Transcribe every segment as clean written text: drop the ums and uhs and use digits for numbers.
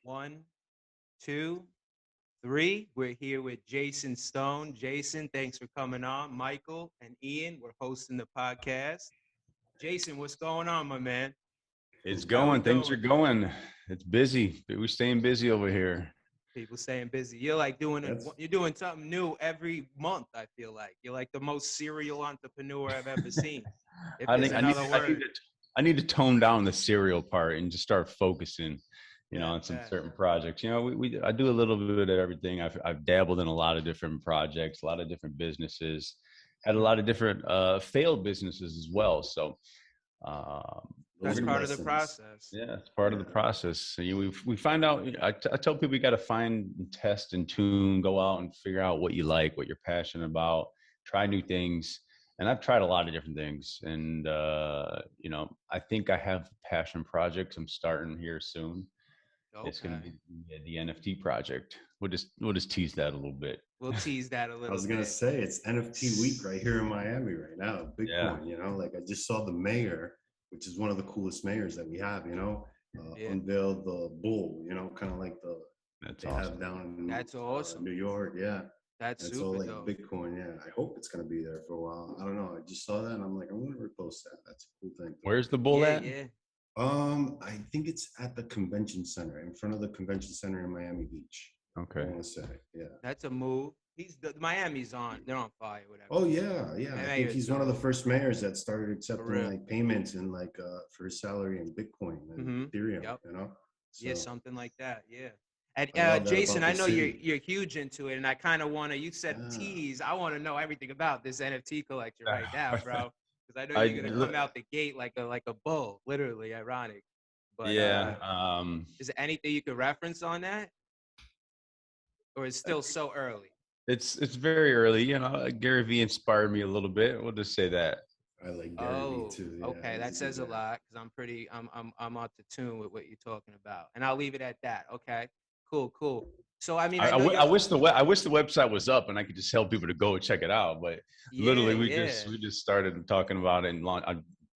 One, two, three. We're here with Jason Stone. Jason, thanks for coming on. Michael and Ian, we're hosting the podcast. Jason, what's going on, my man? It's How we going. Things are doing? going. It's busy. We're staying busy over here. People staying busy. You're like That's you're doing something new every month. I feel like you're like the most serial entrepreneur I've ever seen. If I there's think I need. another I need word, to. I need to tone down the serial part and just start focusing, that on some that. certain projects. I do a little bit of everything. I've dabbled in a lot of different projects, a lot of different businesses, had a lot of different failed businesses as well. So we're That's those are gonna be. part of the lessons. process. Yeah, it's part of the Yeah. process. So we find out. I tell people you got to find, and test, and tune. Go out and figure out what you like, what you're passionate about. Try new things. And I've tried a lot of different things. And I think I have passion projects. I'm starting here soon. It's going to Okay, be the NFT project. We'll just tease that a little bit. we'll tease that a I little was gonna bit. say it's NFT week right here in Miami right now. Yeah. Bitcoin, like I just saw the mayor, which is one of the coolest mayors that we have, Yeah, unveiled the bull, kind of like That's they have awesome. down in that's awesome. New York. Yeah. That's And so super like dope. Bitcoin, yeah. I hope it's gonna be there for a while. I don't know. I just saw that and I'm like, I'm gonna repost that. That's a cool thing. Where's the bull Yeah, at? yeah. I think it's at the convention center, in front of the convention center in Miami Beach. I Okay. want to say, yeah. That's a move. Miami's on. They're on fire. Whatever. Oh yeah, yeah. The I think mayor's he's one of the dope first mayors that started for accepting real. like payments and like for his salary in Bitcoin and Mm-hmm. Ethereum. Yep. Yeah, So something like that. Yeah. And I love that Jason, about I the know you're city. you're huge into it, and I kind of want to. You said Yeah, tease. I want to know everything about this NFT collection right now, bro, because I know I you're gonna come yeah. out the gate like a bull, literally. Ironic, but yeah. is there anything you could reference on that, or is still so early? It's very early. Gary Vee inspired me a little bit. We'll just say that. I like Gary Vee Oh, too. Yeah, okay. he's That a good says a guy. lot because I'm up to tune with what you're talking about, and I'll leave it at that. Okay, cool, cool. So I mean, I, I I, know w- I you're. wish I wish the website was up and I could just tell people to go check it out. But Yeah, literally, we yeah. just we just started talking about it and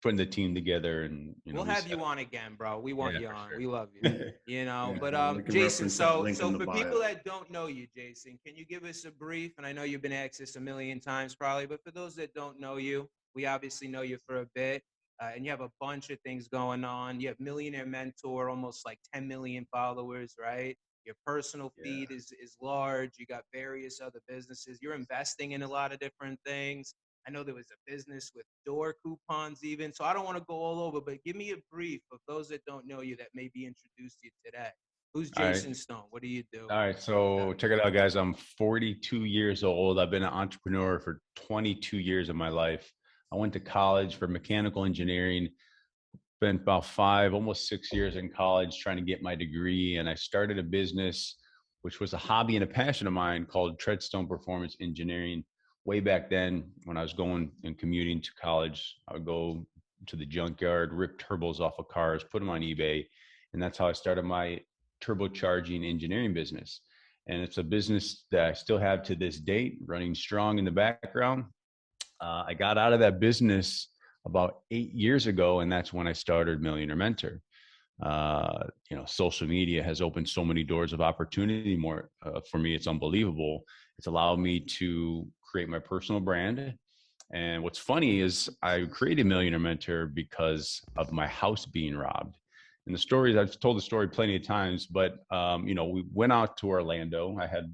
putting the team together, and We'll we have set you it. on again, bro. We want Yeah, you for on. sure. We love you. Yeah, But and we can Jason, reference that so link so in the for people bio. that don't know you, Jason, can you give us a brief? And I know you've been asked this a million times probably, but for those that don't know you, we obviously know you for a bit, and you have a bunch of things going on. You have Millionaire Mentor, almost like 10 million followers, right? Your personal Yeah. feed is large. You got various other businesses. You're investing in a lot of different things. I know there was a business with door coupons even. So I don't want to go all over, but give me a brief of those that don't know you that maybe introduced you today. Who's All right. Jason Stone? What do you do? All right. Yeah. So check it out, guys. I'm 42 years old. I've been an entrepreneur for 22 years of my life. I went to college for mechanical engineering. Spent about 5, almost 6 years in college trying to get my degree. And I started a business, which was a hobby and a passion of mine, called Treadstone Performance Engineering. Way back then, when I was going and commuting to college, I would go to the junkyard, rip turbos off of cars, put them on eBay. And that's how I started my turbocharging engineering business. And it's a business that I still have to this date, running strong in the background. I got out of that business about 8 years ago, and that's when I started Millionaire Mentor. Social media has opened so many doors of opportunity more for me. It's unbelievable. It's allowed me to create my personal brand. And what's funny is I created Millionaire Mentor because of my house being robbed. And the stories, I've told the story plenty of times, but we went out to Orlando. I had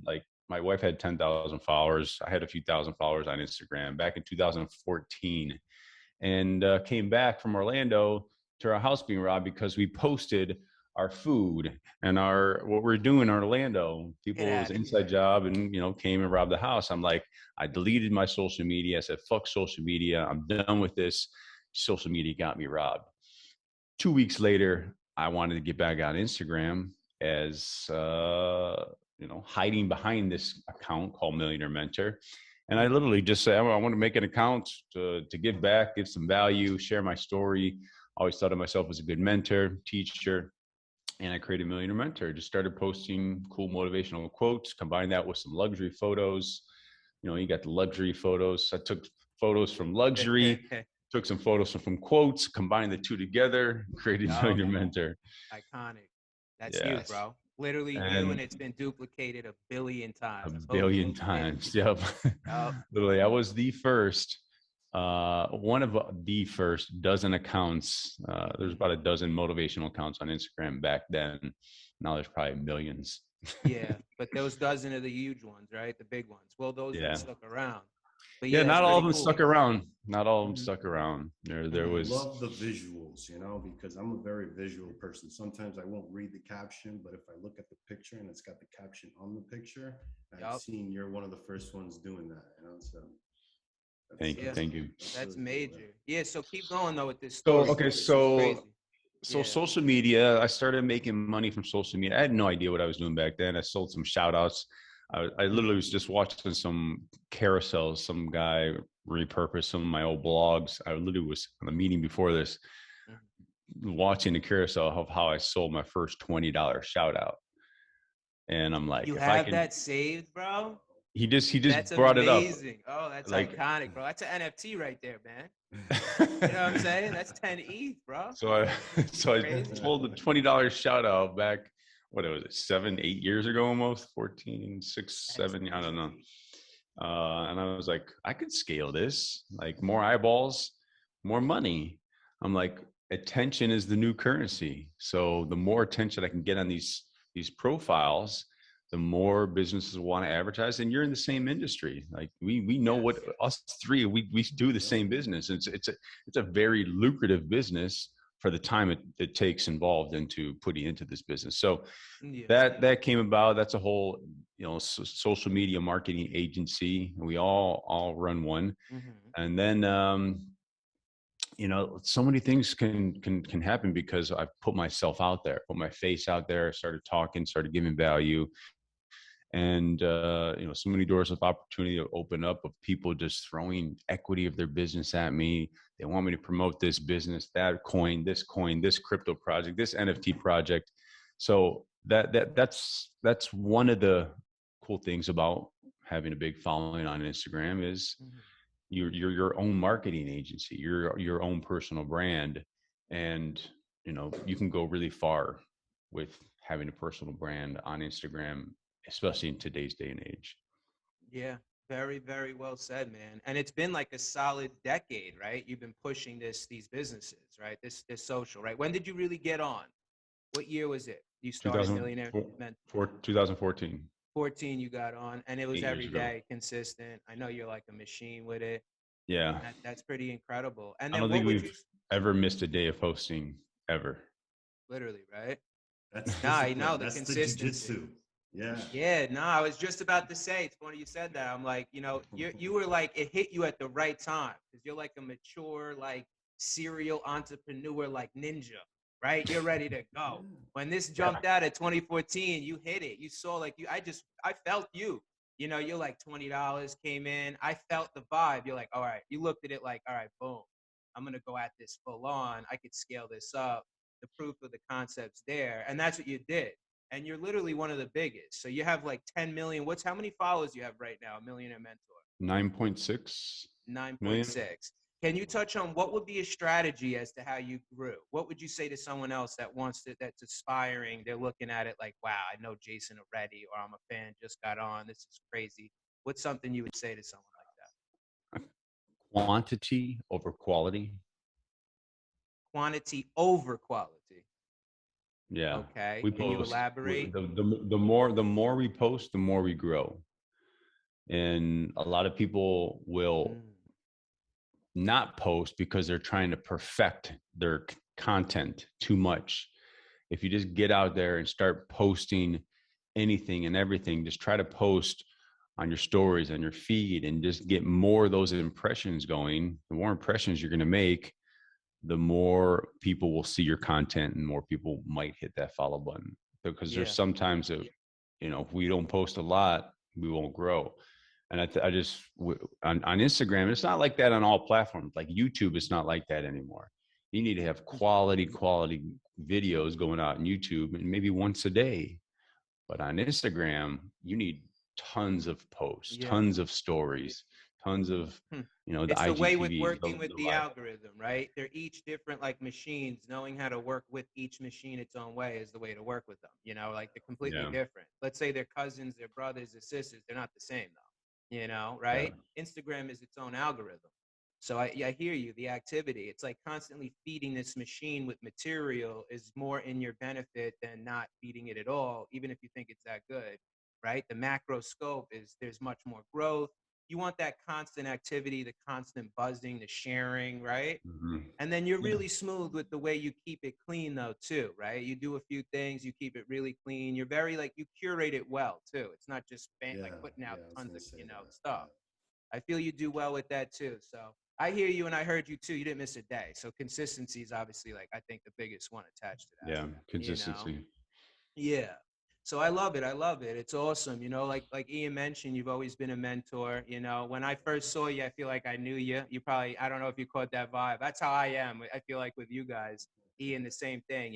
my wife had 10,000 followers. I had a few thousand followers on Instagram back in 2014, and came back from Orlando to our house being robbed because we posted our food and our what we're doing in Orlando. Get People, it was out an of inside here. job, and came and robbed the house. I'm like, I deleted my social media. I said, fuck social media. I'm done with this. Social media got me robbed. 2 weeks later, I wanted to get back on Instagram as hiding behind this account called Millionaire Mentor. And I literally just said, I want to make an account to give back, give some value, share my story. I always thought of myself as a good mentor, teacher, and I created Millionaire Mentor. Just started posting cool motivational quotes, combined that with some luxury photos. You got the luxury photos. I took photos from luxury, took some photos from quotes, combined the two together, created Yup. Millionaire Mentor. Iconic. That's you, Yes. bro. Literally you, and And it's been duplicated a billion a times. That's billion insane. times. Yep. Yup. Literally, I was the first, one of the first dozen accounts. There's about a dozen motivational accounts on Instagram back then. Now there's probably millions. Yeah, but those dozen are the huge ones, right? The big ones. Well, those that Yeah. stuck around. But yeah, Yeah, that's not all of pretty them cool. stuck around. Not all of them Hmm. stuck around. There I Hmm. was, love the visuals, you know, because I'm a very visual person. Sometimes I won't read the caption, but if I look at the picture and it's got the caption on the picture, I've Yup. seen you're one of the first ones doing that, you know. So thank you, Yeah, thank you. that's that's really cool. major. Yeah, so keep going though with this So, story okay, because this is so crazy. so Yeah. social media, I started making money from social media. I had no idea what I was doing back then. I sold some shout outs. I literally was just watching some carousels. Some guy repurposed some of my old blogs. I literally was on a meeting before this, Mhm. watching the carousel of how I sold my first $20 shout out. And I'm like, You if I have can, that saved, bro? he just That's brought it up. amazing. Oh, that's Like, iconic, bro. That's an NFT right there, man. You know what I'm saying? That's 10 ETH, bro. so I so I Crazy. sold the $20 shout out back, what was it, 7, 8 years ago, almost 14, 6, That's 7, I don't know. crazy. And I was like, I could scale this, like more eyeballs, more money. I'm like, attention is the new currency. So the more attention I can get on these profiles, the more businesses want to advertise. And you're in the same industry. Like we know what Yes. us three, we do the same business. It's a very lucrative business for the time it takes involved into putting into this business. So Yeah. that came about. That's a whole, social media marketing agency. We all run one. Hmm. And then so many things can happen because I put myself out there, put my face out there, started talking, started giving value. And so many doors of opportunity open up of people just throwing equity of their business at me. They want me to promote this business, that coin, this crypto project, this NFT project. So that's one of the cool things about having a big following on Instagram is Hmm. you're your own marketing agency, you're your own personal brand. And you can go really far with having a personal brand on Instagram, especially in today's day and age. Yeah. Very, very well said, man. And it's been like a solid decade, right? You've been pushing these businesses, right? This social, right? When did you really get on? What year was it? You started Millionaire 2014, 14, you got on, and it was 8 years every ago. day, consistent. I know you're like a machine with it. Yeah, That's pretty incredible. And I then don't what think would you we've ever missed a day of posting ever. literally, right? That's Nah, you know discipline. the That's the consistency. jujitsu. Yeah. Yeah, no, I was just about to say. It's funny you said that. I'm like, you were like, it hit you at the right time because you're like a mature, like serial entrepreneur, like ninja, right? You're ready to go. When this Yeah. jumped out at 2014, you hit it. You saw like I felt you. You're like $20 came in. I felt the vibe. You're like, all right. You looked at it like, all right, boom. I'm gonna go at this full on. I could scale this up. The proof of the concept's there, and that's what you did, and you're literally one of the biggest. So you have like 10 million. How many followers you have right now? Millionaire Mentor, 9.6 million. 9.6. Can you touch on what would be a strategy as to how you grew? What would you say to someone else that's aspiring? They're looking at it like, wow, I know Jason already, or I'm a fan, just got on. This is crazy. What's something you would say to someone like that? Quantity over quality. Quantity over quality. Yeah, Okay. we Can you post. elaborate? The more we post, the more we grow. And a lot of people will Mm. not post because they're trying to perfect their content too much. If you just get out there and start posting anything and everything, just try to post on your stories, on your feed, and just get more of those impressions going. The more impressions you're going to make, the more people will see your content and more people might hit that follow button. Because there's Yeah. sometimes that, if we don't post a lot, we won't grow. And on Instagram, it's not like that on all platforms. Like YouTube, it's not like that anymore. You need to have quality videos going out on YouTube and maybe once a day. But on Instagram, you need tons of posts, Yeah. tons of stories, tons of, Hmm. the It's the way with IGTVs, working with the the live. algorithm, right? They're each different like machines. Knowing how to work with each machine its own way is the way to work with them. Like they're completely Yeah, different. Let's say they're cousins, they're brothers, they're sisters. They're not the same though. yeah. Right? Instagram is its own algorithm. So I hear you. The activity, it's like constantly feeding this machine with material is more in your benefit than not feeding it at all, even if you think it's that good, right? The macro scope is there's much more growth. You want that constant activity, the constant buzzing, the sharing, right? Mhm. And then you're Yeah. really smooth with the way you keep it clean though too, right? You do a few things, you keep it really clean. You're very like you curate it well too. It's not just like Yeah, putting out yeah, I was tons gonna of, say that. stuff. I feel you do well with that too. So I hear you and I heard you too. You didn't miss a day. So consistency is obviously like I think the biggest one attached to that. Yeah, consistency. Yeah. So I love it. I love it. It's awesome. Like Ian mentioned, you've always been a mentor. When I first saw you, I feel like I knew you. You probably, I don't know if you caught that vibe. That's how I am. I feel like with you guys, Ian, the same thing.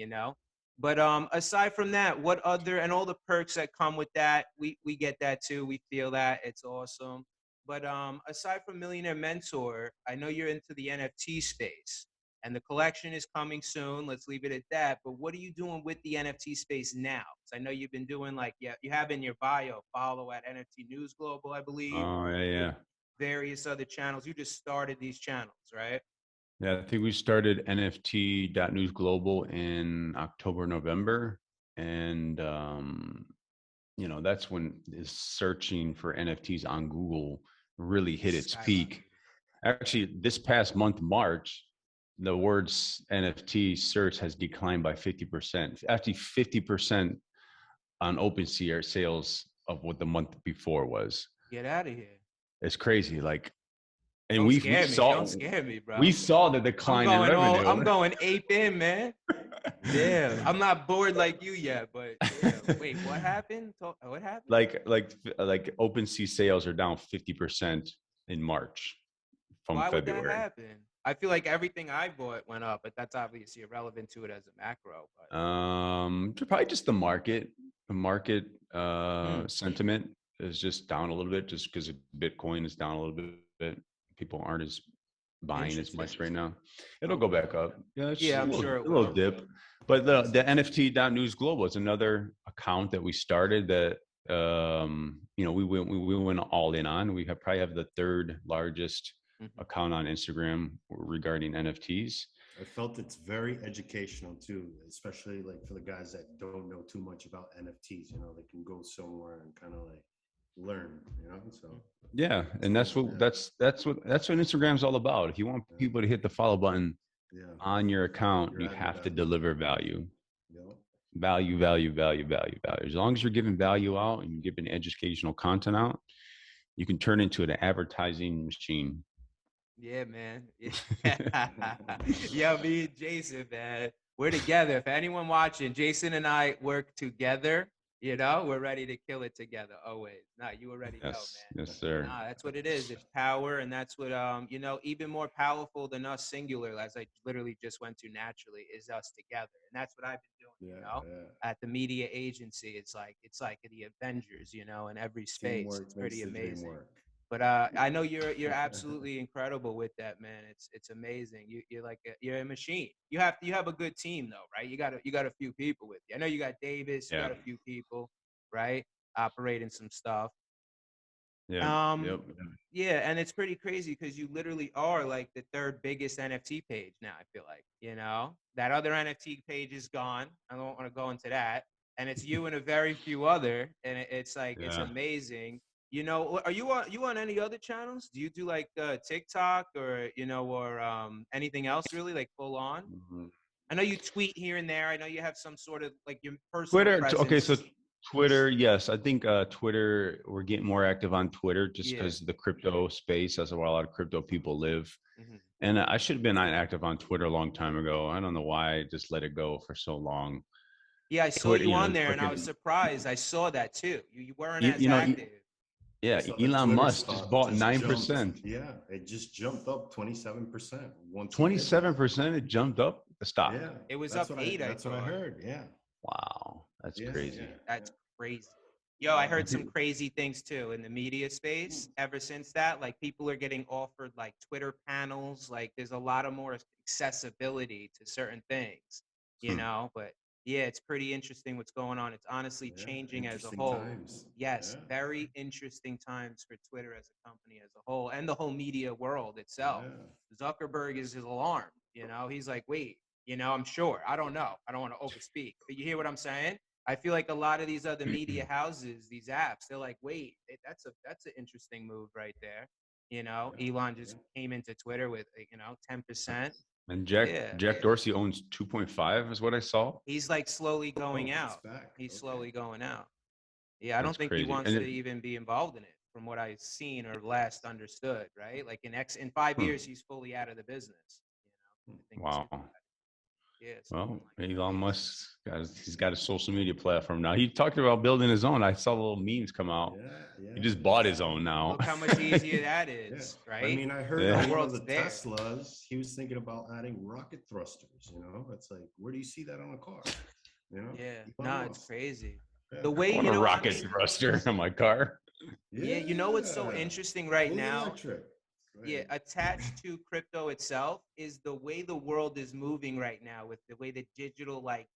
But aside from that, what other and all the perks that come with that, we get that too. We feel that. It's awesome. But aside from Millionaire Mentor, I know you're into the NFT space and the collection is coming soon. Let's leave it at that. But what are you doing with the NFT space now? Because I know you've been doing you have in your bio, follow at NFT News Global, I believe, Oh, yeah, yeah. various other channels. You just started these channels, right? Yeah, I think we started NFT.News Global in October, November. And, that's when is searching for NFTs on Google really hit its peak. Skyrocketed. Actually, this past month, March, the words NFT search has declined by 50%. Actually, 50% on OpenSea sales of what the month before was. Get out of here. It's crazy. Like, and Don't we scare me. Don't saw scare me, we bro. saw the decline in I'm revenue. going ape in, man. Damn. I'm not bored like you yet, but damn. Wait, what happened? What happened? like OpenSea sales are down 50% in March from Why would that February. happen? I feel like everything I bought went up, but that's obviously irrelevant to it as a macro. But Probably just the market. The market hmm, sentiment is just down a little bit, just because Bitcoin is down a little bit. People aren't as buying as interesting. much right now. It'll go Okay. back up. Yeah, it's just Yeah, I'm sure it a little will. dip. But the NFT.News Global is another account that we started that we went all in on. We probably have the third largest Mhm. account on Instagram regarding NFTs. I felt it's very educational too, especially like for the guys that don't know too much about NFTs. They can go somewhere and kind of like learn. So Yeah, and that's what yeah, that's what Instagram's all about. If you want yeah, people to hit the follow button yeah. on your account, You're you adding have to value. deliver value. Yep. Value, value, value, value, value. As long as you're giving value out and you're giving educational content out, you can turn into an advertising machine. Yeah, man. Yeah, me and Jason, man, we're together. If anyone watching, Jason and I work together. We're ready to kill it together always. Nah, you already know, Yes, man. yes, sir. Nah, that's what it is. It's power, and that's what even more powerful than us singular, as I literally just went to naturally, is us together. And that's what I've been doing, Yeah, yeah. at the media agency. It's like the Avengers, in every space. It's Teamwork makes pretty the dream amazing. work. But I know you're absolutely incredible with that, man. It's amazing. You're a machine. You have a good team though, right? You got a few people with you. I know you got Davis. You Yeah, got a few people, right? Operating some stuff. yeah, Um, yep. yeah, and it's pretty crazy because you literally are like the third biggest NFT page now. I feel like that other NFT page is gone. I don't want to go into that, and it's you and a very few other, and it's like it's Yeah. amazing. Are you on any other channels? Do you do like TikTok or anything else really like full on? Mhm. I know you tweet here and there. I know you have some sort of like your personal Twitter. Okay, so presence. Twitter, yes, I think Twitter. We're getting more active on Twitter just Yeah. because the crypto space. That's where a lot of crypto people live. Hmm. And I should have been active on Twitter a long time ago. I don't know why I just let it go for so long. Yeah, I saw Twitter, you on there, and I was fucking, surprised. I saw that too. You weren't you, as you know, active. I yeah, saw the Elon Twitter Musk just stock bought just jumped. 9%. Yeah, it just jumped up 27% once he did that. 27% it jumped up the stock. Yeah, It was up 8, I that's what I thought. heard. Yeah, Wow, that's yeah, crazy. yeah, yeah. That's crazy. Yo, I heard some crazy things too in the media space ever since that. Like people are getting offered like Twitter panels. Like there's a lot of more accessibility to certain things, you Hmm. know. But yeah, it's pretty interesting what's going on. It's honestly Yeah, changing as a interesting whole. times. Yes, Yeah, very interesting times for Twitter as a company as a whole and the whole media world itself. yeah. Zuckerberg is alarmed, you know. He's like, wait, you know, I'm sure. I don't know. I don't want to overspeak. But you hear what I'm saying? I feel like a lot of these other media houses, these apps, they're like, wait, that's an interesting move right there. You know, Yeah, Elon yeah. just came into Twitter with 10%. And Yeah, Jack Dorsey owns 2.5 is what I saw. he's like slowly going Oh, it's out. back. He's Okay. slowly going out. Yeah, I don't That's think he crazy. wants And to even be involved in it, from what I've seen or last understood. Right, like in 5 years, he's fully out of the business. Hmm. I think wow. yeah, something Well, like that. Elon Musk he's got a social media platform now. He talked about building his own. I saw little memes come out. Yeah, He yeah. just bought his own now. Look how much easier that Yeah. is, I right? mean, I heard The on Yeah. one of world's the there. Teslas, he was thinking about adding rocket thrusters. You know, it's like, where do you see that on a car? You know, Yeah, Elon no, it's Musk. crazy. Yeah, The way, I want a rocket honestly, thruster on my car. yeah, you know what's so yeah, interesting right fully now? electric. Yeah, Right. attached to crypto itself is the way the world is moving right now with the way the digital, like,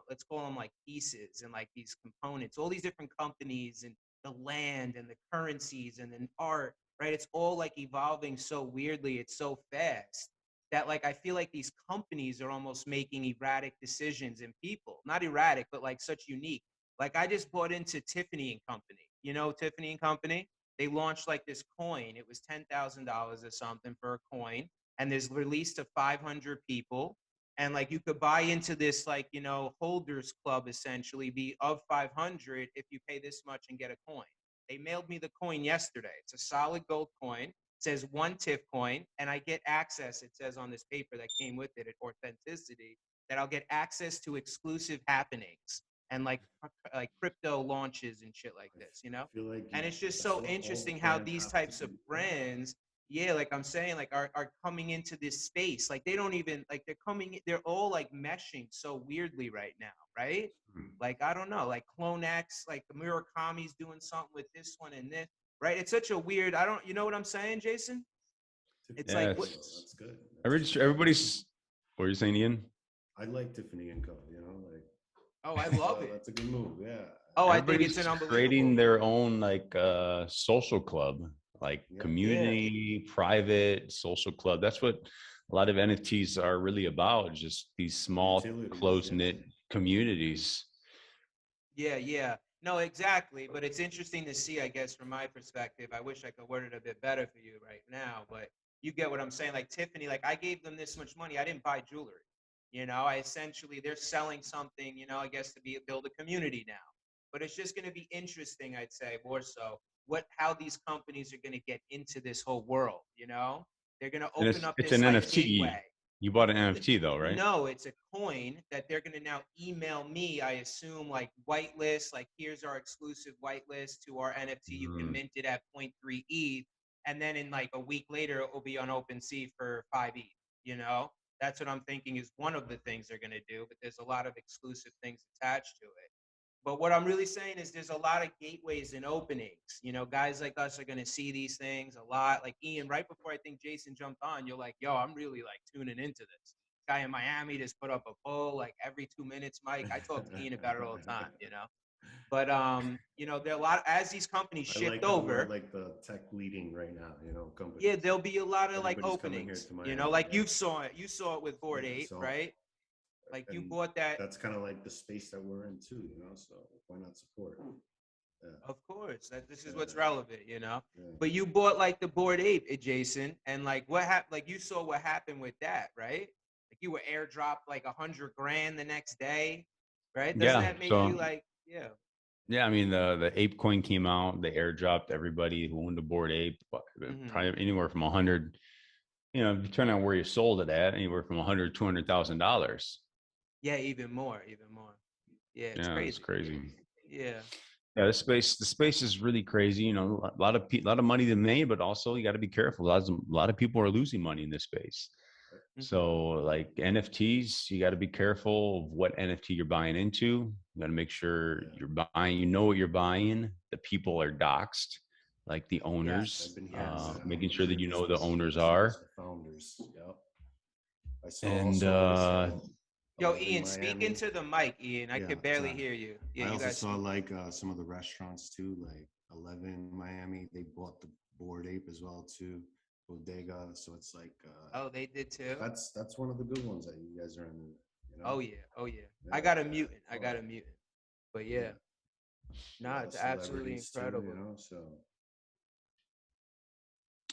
let's call them like pieces and like these components, all these different companies and the land and the currencies and then art, right? It's all like evolving so weirdly. It's so fast that like I feel like these companies are almost making erratic decisions in people, not erratic, but like such unique. Like I just bought into Tiffany and Company, Tiffany and Company. They launched like this coin. It was $10,000 or something for a coin, and there's released to 500 people. And like you could buy into this, like holders club essentially, be of 500 if you pay this much and get a coin. They mailed me the coin yesterday. It's a solid gold coin. It says one TIFF coin, and I get access. It says on this paper that came with it at Authenticity that I'll get access to exclusive happenings and like crypto launches and shit like this. I feel like And it's just that's so what all the interesting how brands these have to types of do. brands, yeah, like I'm saying, like are coming into this space. Like they don't even like they're all like meshing so weirdly right now, right? Like I don't know, like CloneX, like Murakami's doing something with this one and this, right? It's such a weird. I don't, you know what I'm saying, Jason? It's Tiffany Yeah, like and what? Co. That's good. everybody's. What are you saying, Ian? I like Tiffany and Co. You know, like Oh, I love it. that's a good move. Yeah, Oh, I think it's Everybody's an creating unbelievable. their own like social club, like yeah. Yeah, community, private social club. That's what a lot of NFTs are really about, just these small, Utilities. close Yeah, knit communities. yeah, yeah. No, exactly. But it's interesting to see, I guess, from my perspective. I wish I could word it a bit better for you right now, but you get what I'm saying. Like Tiffany, like I gave them this much money. I didn't buy jewelry. I essentially they're selling something, I guess to build a community now. But it's just gonna be interesting, I'd say, more so, how these companies are gonna get into this whole world. They're gonna And open up it's an this like NFT. gateway. You bought an NFT though, right? No, it's a coin that they're going to now email me, I assume, like whitelist, like here's our exclusive whitelist to our NFT. You can Mm. mint it at point 0.3 ETH. And then in like a week later, it will be on OpenSea for 5 ETH. That's what I'm thinking is one of the things they're going to do, but there's a lot of exclusive things attached to it. But what I'm really saying is there's a lot of gateways and openings. Guys like us are going to see these things a lot. Like Ian, right before I think Jason jumped on, you're like, yo, I'm really like tuning into this. Guy in Miami just put up a poll like every 2 minutes, Mike. I talk to Ian about it all the time. But there are a lot as these companies I shift like how we're over. like the tech leading right now. You know, Yeah, companies. there'll be a lot of like Everybody's coming here openings. to Miami. Like Yeah, you saw it. You saw it with Board yeah. Ape, So, right? Like you and bought that. that's kind of like the space that we're in too. You know, so why not support? Yeah, Of course, that this is what's yeah, relevant. yeah. But you bought like the Board Ape, Jason, and like what happened? Like you saw what happened with that, right? Like you were airdropped like 100 grand the next day, right? Doesn't Yeah. that make you So like, yeah? yeah, I mean the ape coin came out, they airdropped everybody who owned a board ape, Hmm. probably anywhere from 100, depending on where you sold it at, anywhere from 100, $200,000. Yeah, even more, even more. Yeah, it's Yeah, it's crazy. crazy. Yeah, Yeah, the space is really crazy. A lot of money to made, but also you got to be careful. A lot of people are losing money in this space. So like NFTs, you got to be careful of what NFT you're buying into. You got to make sure Yeah. you're buying, you know what you're buying. The people are doxxed, like the Yes, Yes. I've been hearing Yes. that. making sure that Heard you this know the with owners are. the founders. Yep. I saw And also Yo, in Ian, speak Miami. into the mic, Ian. I Yeah, could barely sorry. hear you. Yeah, I you also guys saw speak. like some of the restaurants too, like 11 in Miami. They bought the Bored Ape as well too, Bodega. So it's like Oh, they did too. that's one of the good ones that you guys are in. You know, Oh yeah. Oh yeah. I yeah, got a yeah, mutant. I got a quality. mutant. But Yeah, yeah, a nah, lot of it's absolutely celebrities too. You incredible. know, so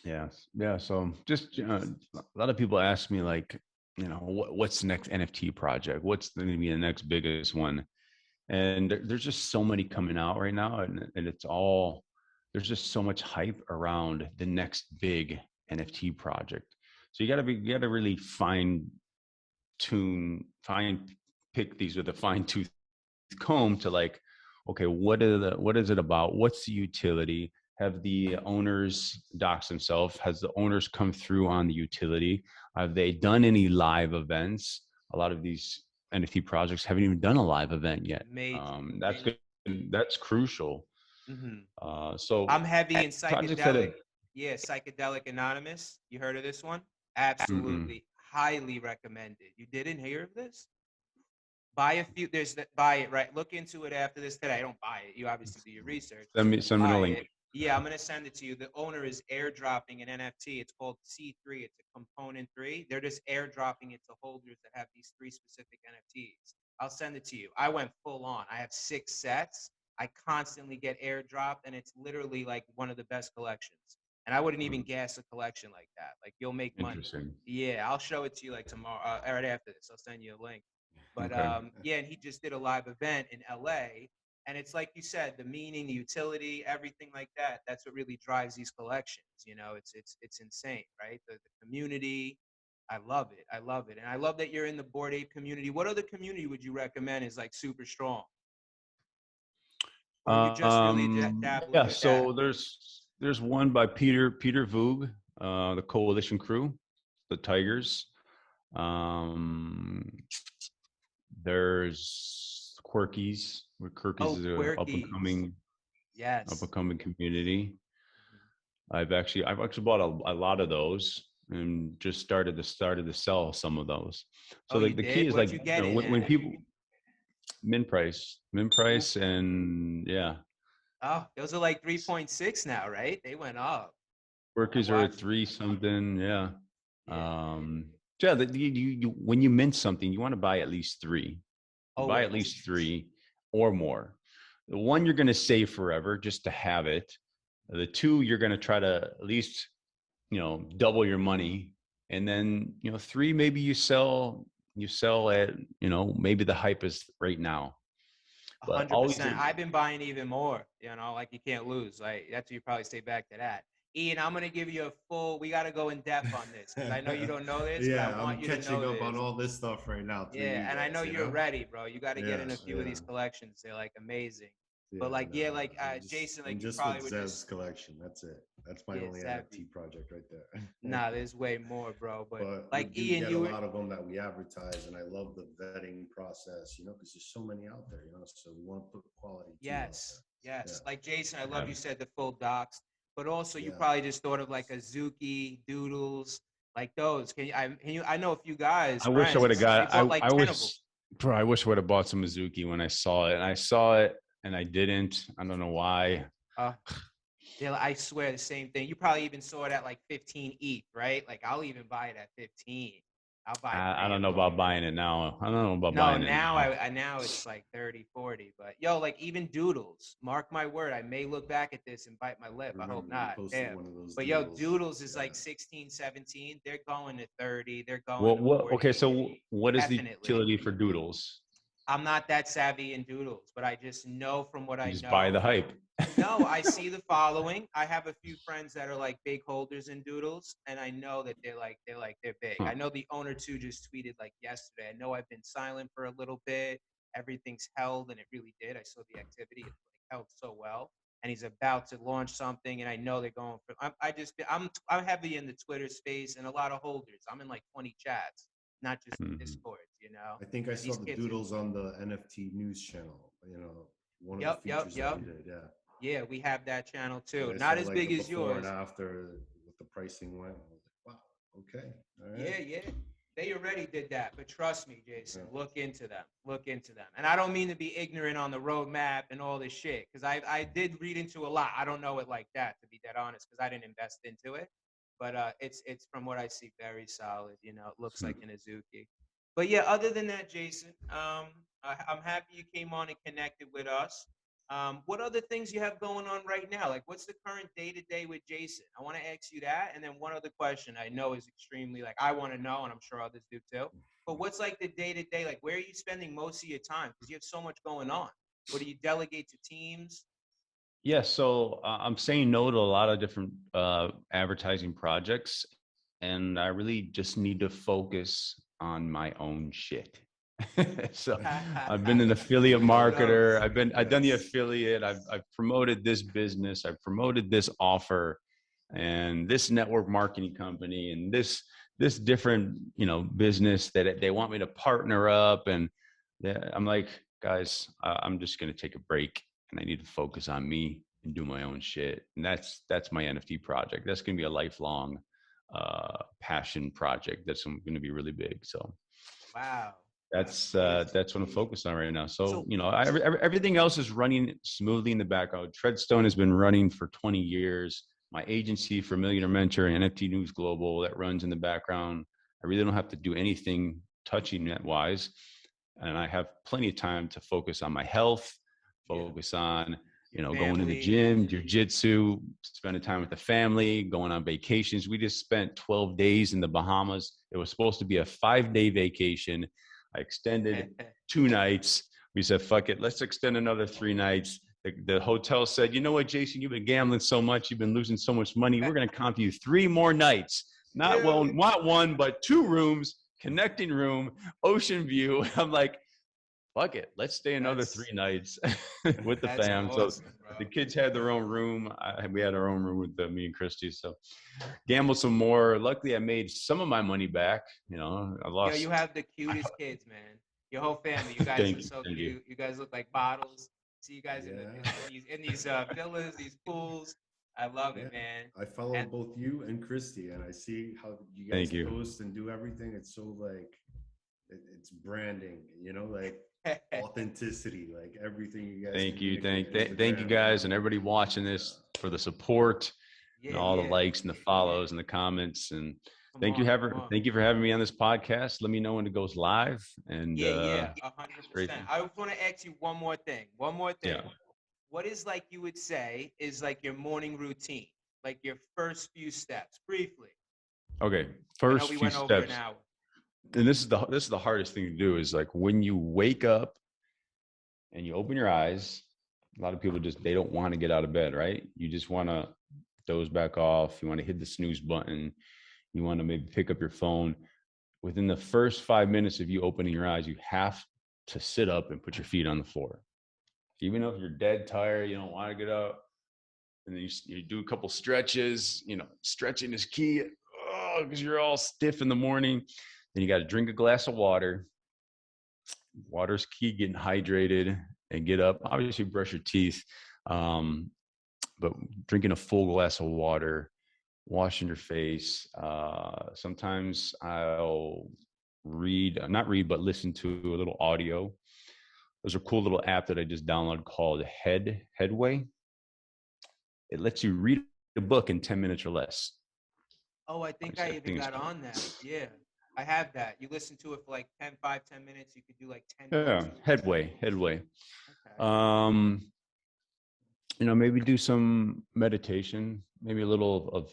yes, yeah. So just a lot of people ask me like, what's the next NFT project? What's going to be the next biggest one? And there's just so many coming out right now, and it's all there's just so much hype around the next big NFT project. So you got to really fine pick these with a fine tooth comb to like, okay, what is it about? What's the utility? Have the owners dox themselves? Has the owners come through on the utility? Have they done any live events? A lot of these NFT projects haven't even done a live event yet. Major. That's good. That's crucial. Hmm. So I'm heavy in projects that psychedelic. have, Yeah, Psychedelic Anonymous. You heard of this one? mm-mm. Absolutely. Highly recommended. You didn't hear of this? Buy a few. There's that. Buy it. Right. Look into it after this today. Don't buy it. You obviously do your research. Send me the Buy link. it. Yeah, I'm gonna send it to you. The owner is airdropping an NFT. It's called C3. It's a component three. They're just airdropping it to holders that have these three specific NFTs. I'll send it to you. I went full on. I have 6 sets. I constantly get airdropped, and it's literally like one of the best collections. And I wouldn't even guess a collection like that. Like you'll make money. Interesting. Yeah, I'll show it to you like tomorrow, right after this. I'll send you a link. But Okay. yeah, and he just did a live event in LA. And it's like you said, the meaning, the utility, everything like that. That's what really drives these collections. You know, it's insane, right? The community. I love it. I love it. And I love that you're in the Bored Ape community. What other community would you recommend is like super strong? Or you just really dabbling Yeah. with that? So there's one by Peter Voog, the Coalition Crew, the Tigers. Um, there's Quirkies, where Quirkies Oh, is a Quirkies. up Yes. and coming community. Mhm. I've actually bought a lot of those and just started to sell some of those. Oh, So you the key did? is What'd like, you get it when at? people min Ooh. price, and yeah, Oh, those are like 3.6 now, right? They went up. I workers are at watched. three something. Yeah. Yeah. Yeah. When you mint something, you want to buy at least three. You buy at Always. least three or more. The one you're going to save forever just to have it. The two you're going to try to at least double your money, and then three maybe you sell at maybe the hype is right now, but always 100%. I've been buying even more. You know, like you can't lose. Like that's you probably stay back to that. Ian, I'm gonna give you a full. We got to go in depth on this because I know you don't know this, but I yeah, I'm want you to catching know up on this. all this stuff right now through Yeah, you and I know guys. You you're know. ready, bro. You got to get Yeah, in a few of yeah. these collections. They're like amazing. But Yeah, like, no, yeah, like Jason, I'm like you just with probably would Zev's just collection. That's it. That's my yeah, only savvy. NFT project right there. Nah, there's way more, bro. But But we like do Ian, get a you were lot of them that we advertise, and I love the vetting process, because there's so many out there, so we want to put quality too out yes, yes. there. Like Jason, I love have. you said the full docs, but also Yeah, you yeah. probably just thought of like a Zuki, Doodles, like those. I know a few guys, I wish I would have friends, they got. bought like I 10 of them. wish, bro. I wish I would have bought some Mizuki when I saw it, and I saw it, and I didn't. I don't know why. Uh, I swear the same thing. You probably even saw it at like 15 ETH, right? Like I'll even buy it at 15. I'll buy I 3 don't of know them. about buying it now. I don't know about No, buying it now now. now it's like 30, 40. But yo, like even Doodles, mark my word, I may look back at this and bite my I lip. I hope remember you not. posted Damn. one of those But yo, doodles. Doodles is Yeah. like 16, 17. They're going to 30. They're going What? to What? Okay. 40. So, what is the Definitely. utility for Doodles? I'm not that savvy in Doodles, but I just know from what You I just buy know. the hype. No, I see the following. I have a few friends that are like big holders in Doodles, and I know that they're big. Huh. I know the owner too just tweeted like yesterday. I know I've been silent for a little bit. Everything's held, and it really did. I saw the activity. It like held so well. and he's about to launch something, and I know they're going for. I'm heavy in the Twitter space and a lot of holders. I'm in like 20 chats, not just Mhm. Discord. You know, I think I and saw these the kids are. doodles on the NFT news channel. You know, one of the Yep, yep, features that yep. you did. Yeah. Yeah, we have that channel too. And I Not saw as like big the as before and yours. after what the pricing went. I was like, wow, okay, all right. Yeah, yeah. They already did that, but trust me, Jason, Yeah. look into them. Look into them. And I don't mean to be ignorant on the roadmap and all this shit, because I did read into a lot. I don't know it like that, to be dead honest, because I didn't invest into it. But it's from what I see, very solid. You know, it looks Hmm. like an Azuki. But yeah, other than that, Jason, I'm happy you came on and connected with us. What other things you have going on right now? Like, what's the current day to day with Jason? I want to ask you that, and then one other question I know is extremely like I want to know, and I'm sure others do too. But what's like the day to day? Like, where are you spending most of your time? Because you have so much going on. What do you delegate to teams? Yeah, so I'm saying no to a lot of different advertising projects, and I really just need to focus on my own shit. So I've been an affiliate I love marketer. it. I've done the Yes. affiliate. I've promoted this business. I've promoted this offer, and this network marketing company, and this different business that they want me to partner up. And I'm like, guys, I'm just gonna take a break, and I need to focus on me and do my own shit. And that's my NFT project. That's gonna be a lifelong passion project. That's going to be really big. So Wow. that's Amazing. that's what I'm focused on right now. So So everything else is running smoothly in the background. Treadstone has been running for 20 years. My agency for Millionaire Mentor and NFT News Global, that runs in the background. I really don't have to do anything touching net wise, and I have plenty of time to focus on my health, yeah, focus on your going to the family. gym, jujitsu, spending time with the family, going on vacations. We just spent 12 days in the Bahamas. It was supposed to be a 5-day vacation. I extended 2 nights. We said, fuck it, let's extend another 3 nights. The hotel said, you know what, Jason, you've been gambling so much, you've been losing so much money. We're going to comp you 3 more nights. Not one, but 2 rooms, connecting room, ocean view. I'm like, fuck it, let's stay another 3 nights with the That's fam. So awesome, bro. the kids had their own room. We had our own room with me and Christy. So gambled some more. Luckily, I made some of my money back. I Yo, you lost. have the cutest kids, man. Your whole family. You guys Thank are you, so thank you. cute. You guys look like bottles. See you guys in the Yeah. in these villas, these pools. I love Yeah. it, man. I follow And both you and Christy, and I see how you guys Thank you. post and do everything. It's so like it's branding, like authenticity, like everything you guys Thank you. communicate Thank you Instagram. guys and everybody watching this for the support and yeah, all the yeah. likes and the follows and the comments. And Come on, come on. thank you for having me on this podcast. Let me know when it goes live. And Yeah, yeah, it's great. 100%. I want to ask you one more thing. One more thing. Yeah. What is like you would say is like your morning routine, like your first few steps, briefly. Okay. I know First we few went over an steps. hour. And this is the hardest thing to do is like when you wake up and you open your eyes, a lot of people they don't want to get out of bed, right? You just want to doze back off. You want to hit the snooze button. You want to maybe pick up your phone. Within the first 5 minutes of you opening your eyes, you have to sit up and put your feet on the floor. Even if you're dead tired, you don't want to get up. And then you do a couple stretches. Stretching is key because you're all stiff in the morning. Then you got to drink a glass of water. Water's key, getting hydrated and get up. Obviously, brush your teeth, but drinking a full glass of water, washing your face. Sometimes I'll not read, but listen to a little audio. There's a cool little app that I just downloaded called Headway. It lets you read a book in 10 minutes or less. Oh, I think I even got on that. Yeah, I have that. You listen to it for like 10 minutes. You could do like 10 Yeah, books. Headway. Okay. Maybe do some meditation, maybe a little of,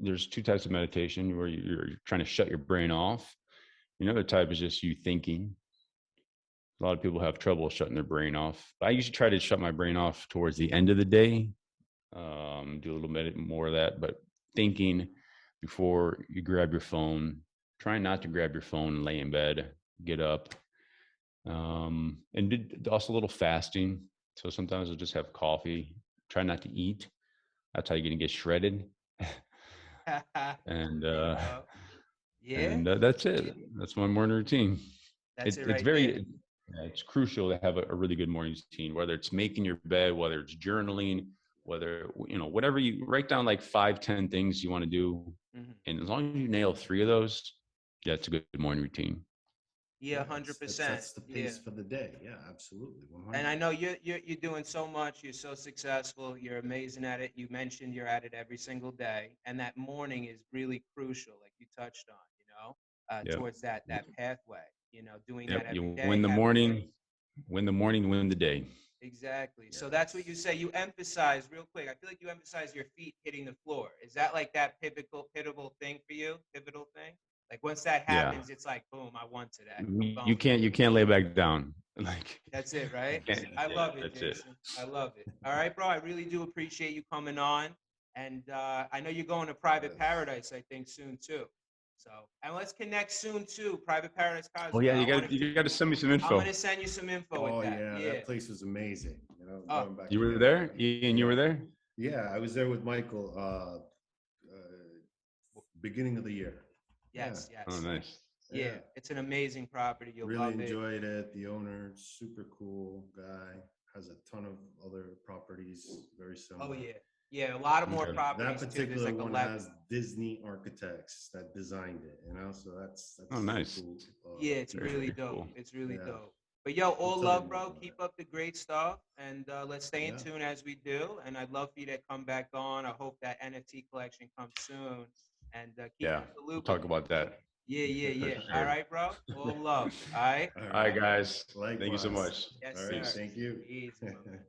there's 2 types of meditation where you're trying to shut your brain off. Another type is just you thinking. A lot of people have trouble shutting their brain off. I usually try to shut my brain off towards the end of the day. Do a little bit more of that, but thinking before you grab your phone, try not to grab your phone and lay in bed, get up. And also a little fasting. So sometimes I'll just have coffee try not to eat. That's how you're gonna get shredded. And There you go. Yeah, that's it. That's my morning routine. that's it It's right there. very it's crucial to have a really good morning routine, whether it's making your bed, whether it's journaling, whether whatever you write down, like 5-10 things you want to do, Hmm. and as long as you nail 3 of those, yeah, it's a good morning routine. Yeah, It 100%. sets the Yeah. pace for the day. Yeah, absolutely. And 100. I know you're doing so much. You're so successful. You're amazing at it. You mentioned you're at it every single day, and that morning is really crucial, like you touched on. Yep. Towards that pathway. Doing that Yep. every You day, win the having a morning, win the day. exactly. So that's what you Yes. say. You emphasize real quick. I feel like you emphasize your feet hitting the floor. Is that like that pivotal thing for you? Pivotal thing? Like once that Yeah. happens, it's like boom, I won today. I'm You going. can't lay back down. Like That's it, you right? can't. I Yeah, love it, that's it. Jason. I love it. All right, bro. I really do appreciate you coming on. And I know you're going to Private Yes. Paradise, I think, soon too. So, and let's connect soon too. Private Paradise Oh Cosmo. yeah, you got to send me some I'm info. gonna send you some info with Oh that. yeah, Yeah. that place was amazing. Oh, Going back You were again. there, Ian. You Yeah, were there. yeah. I was there with Michael. Beginning of the year. Yeah, yes, Oh, yes. nice. Yeah, yeah. it's an amazing property. You'll Really love it. enjoyed it. The owner, super cool guy, has a ton of other properties very Oh similar. yeah, yeah. A lot of more Okay. That properties too. There's particular like one 11. has Disney architects that designed it, so Oh, that's nice. cool. Yeah, it's Very, really very dope. cool. It's really Yeah, dope. But yo, I'll all tell you love, more bro. about Keep it. up the great stuff, and let's stay in Yeah, tune as we do. And I'd love for you to come back on. I hope that NFT collection comes soon, and keep Yeah, us in the we'll loop with talk it. about that Yeah, yeah, for yeah. All sure. right, bro. All love. All right. all All right, right. guys. Thank you so Likewise. much. Yes, All right, sir. Peace. thank you. Easy, my man.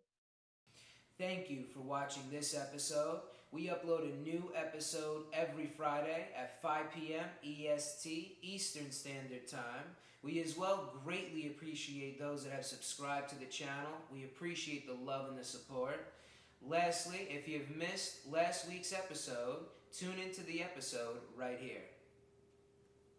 Thank you for watching this episode. We upload a new episode every Friday at 5 p.m. EST, Eastern Standard Time. We as well greatly appreciate those that have subscribed to the channel. We appreciate the love and the support. Lastly, if you've missed last week's episode, tune into the episode right here.